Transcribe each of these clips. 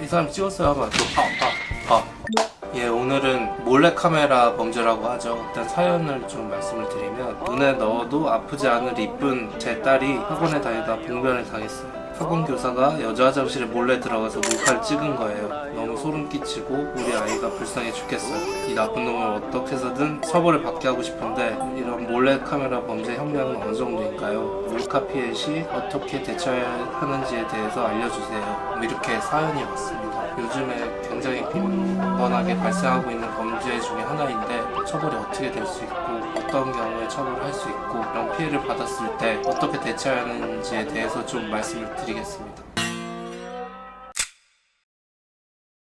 이 사람 찍었어요 하면 예, 오늘은 몰래카메라 범죄라고 하죠. 일단 사연을 좀 말씀을 드리면, 눈에 넣어도 아프지 않을 이쁜 제 딸이 학원에 다니다 봉변을 당했어요. 학원 교사가 여자 화장실에 몰래 들어가서 몰카를 찍은 거예요. 너무 소름 끼치고 우리 아이가 불쌍해 죽겠어요. 이 나쁜 놈을 어떻게 해서든 처벌을 받게 하고 싶은데, 이런 몰래카메라 범죄 형량은 어느 정도인가요? 몰카 피해 시 어떻게 대처해야 하는지에 대해서 알려주세요. 이렇게 사연이 왔습니다. 요즘에 굉장히 빈번하게 발생하고 있는 범죄 중에 하나인데, 처벌이 어떻게 될 수 있고 어떤 경우에 처벌을 할 수 있고 이런 피해를 받았을 때 어떻게 대처해야 하는지에 대해서 좀 말씀을 드리겠습니다.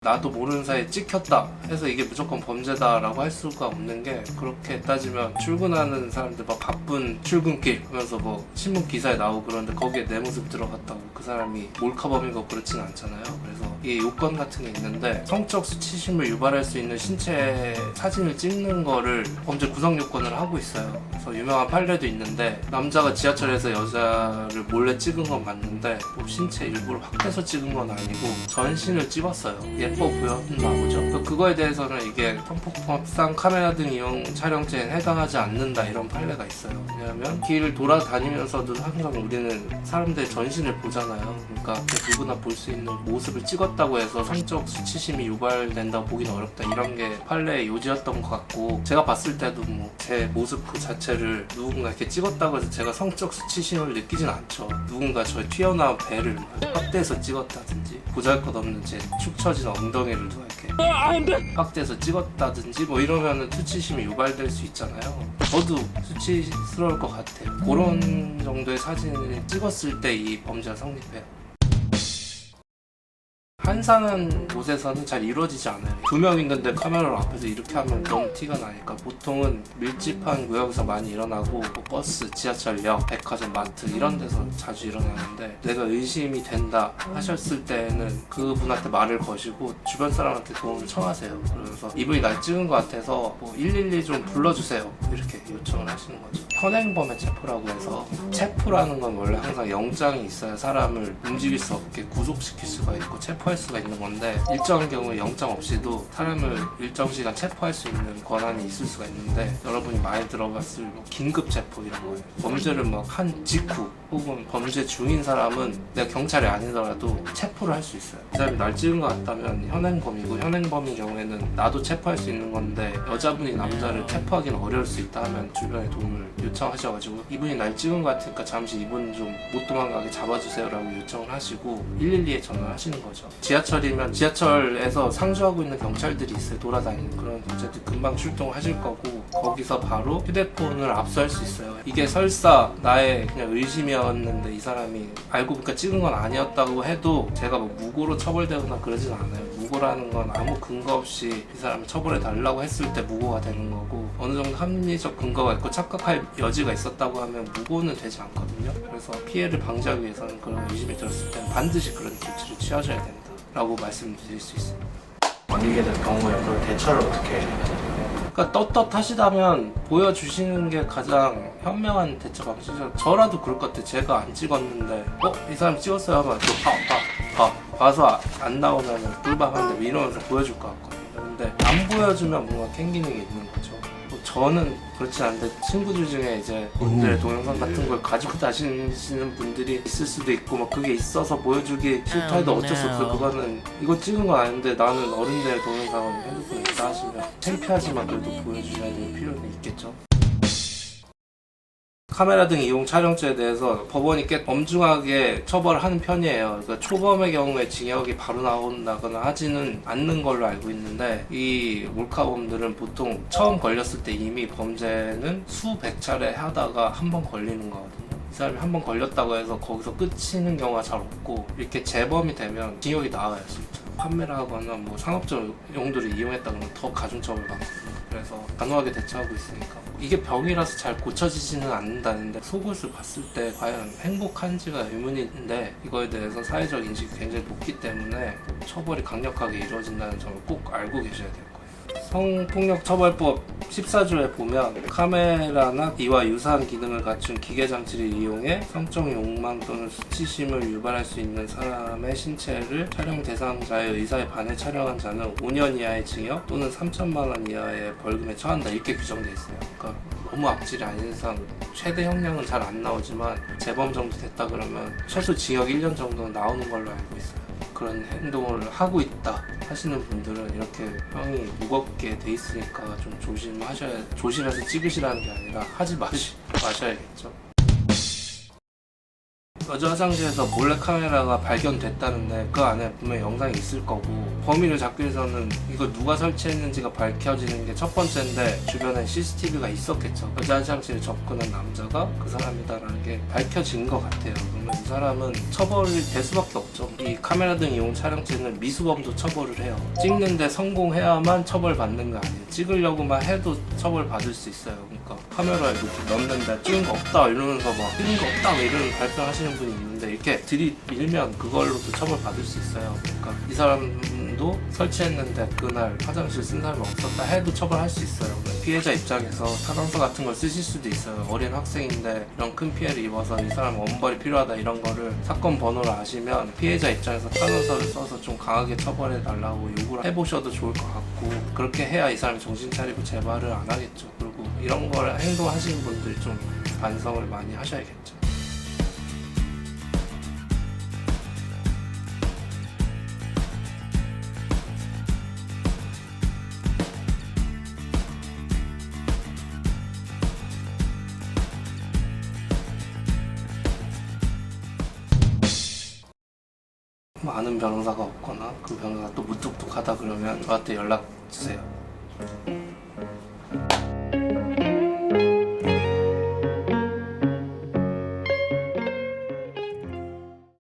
나도 모르는 사이에 찍혔다 해서 이게 무조건 범죄다라고 할 수가 없는 게, 그렇게 따지면 출근하는 사람들 막 바쁜 출근길 하면서 뭐 신문 기사에 나오고 그러는데 거기에 내 모습 들어갔다고 그 사람이 몰카범이고 그렇진 않잖아요. 그래서 이게 요건 같은 게 있는데, 성적 수치심을 유발할 수 있는 신체 사진을 찍는 거를 범죄 구성 요건을 하고 있어요. 그래서 유명한 판례도 있는데, 남자가 지하철에서 여자를 몰래 찍은 건 맞는데 뭐 신체 일부를 확대해서 찍은 건 아니고 전신을 찍었어요. 예뻐 보였나 보죠. 그거에 대해서는 이게 성폭법상 카메라 등 이용 촬영죄에 해당하지 않는다, 이런 판례가 있어요. 왜냐하면 길을 돌아다니면서도 항상 우리는 사람들의 전신을 보잖아요. 그러니까 누구나 볼 수 있는 모습을 찍었다고 해서 성적 수치심이 유발된다고 보기는 어렵다, 이런 게 판례의 요지였던 것 같고, 제가 봤을 때도 뭐 제 모습 그 자체를 누군가 이렇게 찍었다고 해서 제가 성적 수치심을 느끼진 않죠. 누군가 저의 튀어나온 배를 확대해서 찍었다든지, 보잘것없는 제 축 처진 엉덩이를 누가 이렇게 확대해서 찍었다든지 뭐 이러면은 수치심이 유발될 수 있잖아요. 저도 수치스러울 것 같아요. 그런 정도의 사진을 찍었을 때 이 범죄가 성립해요. 한산한 곳에서는 잘 이루어지지 않아요. 두 명 있는데 카메라 앞에서 이렇게 하면 너무 티가 나니까, 보통은 밀집한 구역에서 많이 일어나고, 뭐 버스, 지하철역, 백화점, 마트 이런 데서 자주 일어나는데, 내가 의심이 된다 하셨을 때는 그분한테 말을 거시고 주변 사람한테 도움을 청하세요. 그러면서 이분이 날 찍은 것 같아서 뭐 112 좀 불러주세요, 이렇게 요청을 하시는 거죠. 현행범의 체포라고 해서, 체포라는 건 원래 항상 영장이 있어야 사람을 움직일 수 없게 구속시킬 수가 있고 체포할 수가 있는 건데, 일정한 경우에 영장 없이도 사람을 일정 시간 체포할 수 있는 권한이 있을 수가 있는데, 여러분이 많이 들어봤을 뭐 긴급 체포 이런 거예요. 범죄를 막 한 직후 혹은 범죄 중인 사람은 내가 경찰이 아니더라도 체포를 할 수 있어요. 이 사람이 날 찍은 것 같다면 현행범이고, 현행범인 경우에는 나도 체포할 수 있는 건데 여자분이 남자를 체포하기는 어려울 수 있다 하면 주변에 도움을 요청하셔가지고, 이분이 날 찍은 것 같으니까 잠시 이분 좀 못 도망가게 잡아주세요 라고 요청을 하시고 112에 전화를 하시는 거죠. 지하철이면 지하철에서 상주하고 있는 경찰들이 있어요. 돌아다니는 그런 경찰들이 금방 출동을 하실 거고, 거기서 바로 휴대폰을 압수할 수 있어요. 이게 설사 나의 그냥 의심이었는데 이 사람이 알고 보니까 찍은 건 아니었다고 해도 제가 뭐 무고로 처벌되거나 그러진 않아요. 무고라는 건 아무 근거 없이 이 사람을 처벌해 달라고 했을 때 무고가 되는 거고, 어느 정도 합리적 근거가 있고 착각할 여지가 있었다고 하면 무고는 되지 않거든요. 그래서 피해를 방지하기 위해서는 그런 의심이 들었을 때는 반드시 그런 조치를 취하셔야 된다 라고 말씀드릴 수 있습니다. 걸리게 될 경우에 그걸 대처를 어떻게 해야 되나요? 그러니까 떳떳하시다면 보여주시는 게 가장 현명한 대처 방식이죠. 저라도 그럴 것 같아요. 제가 안 찍었는데 이 사람 찍었어요 하면 또 봐서 안 나오면 꿀밤한데 이러면서 보여줄 것 같거든요. 근데 안 보여주면 뭔가 캥기는 게 있는 거죠. 저는 그렇지 않은데 친구들 중에 이제 분들의 동영상 같은 걸 가지고 다니시는 분들이 있을 수도 있고, 막 그게 있어서 보여주기 싫다 해도 어쩔 수 없어요. 그거는 이거 찍은 건 아닌데 나는 어른들의 동영상을 핸드폰에 있다 하시면 창피하지만 그래도 보여주셔야 될 필요는 있겠죠. 카메라 등 이용 촬영죄에 대해서 법원이 꽤 엄중하게 처벌을 하는 편이에요. 그러니까 초범의 경우에 징역이 바로 나온다거나 하지는 않는 걸로 알고 있는데, 이 몰카범들은 보통 처음 걸렸을 때 이미 범죄는 수백 차례 하다가 한 번 걸리는 거거든요. 이 사람이 한 번 걸렸다고 해서 거기서 끝이는 경우가 잘 없고, 이렇게 재범이 되면 징역이 나와요, 진짜. 판매를 하거나 뭐 상업적 용도를 이용했다 그러면 더 가중처벌 받거든요. 그래서 단호하게 대처하고 있으니까. 이게 병이라서 잘 고쳐지지는 않는다는데, 속옷을 봤을 때 과연 행복한지가 의문인데, 이거에 대해서 사회적 인식이 굉장히 높기 때문에 처벌이 강력하게 이루어진다는 점을 꼭 알고 계셔야 될 거예요. 성폭력처벌법 14조에 보면 카메라나 이와 유사한 기능을 갖춘 기계장치를 이용해 성적 욕망 또는 수치심을 유발할 수 있는 사람의 신체를 촬영 대상자의 의사에 반해 촬영한 자는 5년 이하의 징역 또는 3천만 원 이하의 벌금에 처한다, 이렇게 규정돼 있어요. 그러니까 너무 악질이 아닌 이상 최대 형량은 잘 안 나오지만 재범 정도 됐다 그러면 최소 징역 1년 정도는 나오는 걸로 알고 있어요. 그런 행동을 하고 있다 하시는 분들은 이렇게 형이 무겁게 돼 있으니까 좀 조심해서 찍으시라는 게 아니라 하지 마셔야겠죠. 여자 화장실에서 몰래카메라가 발견됐다는데 그 안에 분명히 영상이 있을 거고, 범인을 잡기 위해서는 이걸 누가 설치했는지가 밝혀지는 게 첫 번째인데 주변에 CCTV가 있었겠죠. 여자 화장실에 접근한 남자가 그 사람이다라는 게 밝혀진 것 같아요. 그러면 이 사람은 처벌이 될 수밖에 없죠. 이 카메라 등 이용 촬영죄는 미수범도 처벌을 해요. 찍는데 성공해야만 처벌받는 거 아니에요. 찍으려고만 해도 처벌받을 수 있어요. 그러니까 카메라에 이렇게 넣는데 찍은 거 없다 이러면서 막 찍은 거 없다 이런 발표하시는 분이 있는데 이렇게 들이밀면 그걸로도 처벌받을 수 있어요. 그러니까 이 사람도 설치했는데 그날 화장실 쓴 사람이 없었다 해도 처벌할 수 있어요. 피해자 입장에서 사망서 같은 걸 쓰실 수도 있어요. 어린 학생인데 이런 큰 피해를 입어서 이 사람 원벌이 필요하다 이런 거를 사건 번호를 아시면 피해자 입장에서 탄원서를 써서 좀 강하게 처벌해 달라고 요구를 해보셔도 좋을 것 같고, 그렇게 해야 이 사람이 정신 차리고 재발을 안 하겠죠. 그리고 이런 걸 행동하시는 분들이 좀 반성을 많이 하셔야겠죠. 아는 변호사가 없거나 그 변호사가 또 무뚝뚝하다 그러면 저한테 연락 주세요.